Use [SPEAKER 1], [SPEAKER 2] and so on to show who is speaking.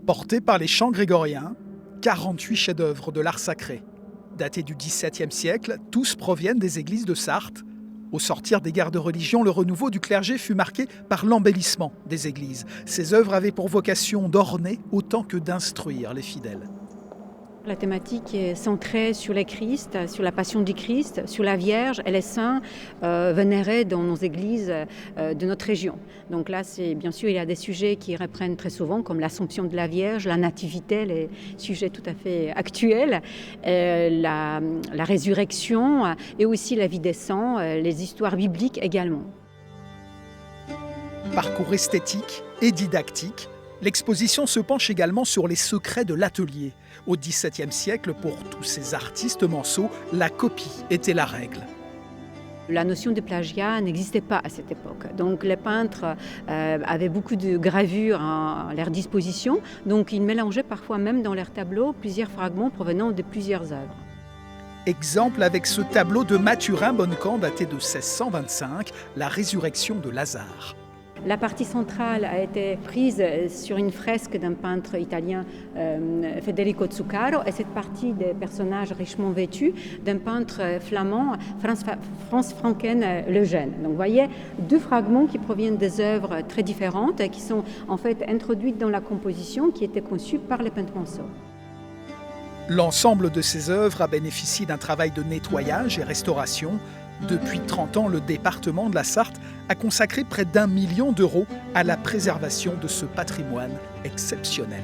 [SPEAKER 1] Portés par les chants grégoriens, 48 chefs-d'œuvre de l'art sacré. Datés du XVIIe siècle, tous proviennent des églises de Sarthe. Au sortir des guerres de religion, le renouveau du clergé fut marqué par l'embellissement des églises. Ces œuvres avaient pour vocation d'orner autant que d'instruire les fidèles.
[SPEAKER 2] La thématique est centrée sur le Christ, sur la passion du Christ, sur la Vierge et les saints vénérés dans nos églises de notre région. Donc là, bien sûr, il y a des sujets qui reprennent très souvent, comme l'Assomption de la Vierge, la Nativité, les sujets tout à fait actuels, la résurrection et aussi la vie des saints, les histoires bibliques également.
[SPEAKER 1] Parcours esthétique et didactique, l'exposition se penche également sur les secrets de l'atelier. Au XVIIe siècle, pour tous ces artistes manceaux, la copie était la règle.
[SPEAKER 2] La notion de plagiat n'existait pas à cette époque. Donc les peintres avaient beaucoup de gravures à leur disposition. Donc ils mélangeaient parfois même dans leurs tableaux plusieurs fragments provenant de plusieurs œuvres.
[SPEAKER 1] Exemple avec ce tableau de Mathurin Bonnecamp daté de 1625, La résurrection de Lazare.
[SPEAKER 2] La partie centrale a été prise sur une fresque d'un peintre italien, Federico Zuccaro, et cette partie des personnages richement vêtus d'un peintre flamand, Franz Franken le Jeune. Donc vous voyez, deux fragments qui proviennent des œuvres très différentes et qui sont en fait introduites dans la composition qui était conçue par les peintres manceaux.
[SPEAKER 1] L'ensemble de ces œuvres a bénéficié d'un travail de nettoyage et restauration. Depuis 30 ans, le département de la Sarthe a consacré près d'1 million d'euros à la préservation de ce patrimoine exceptionnel.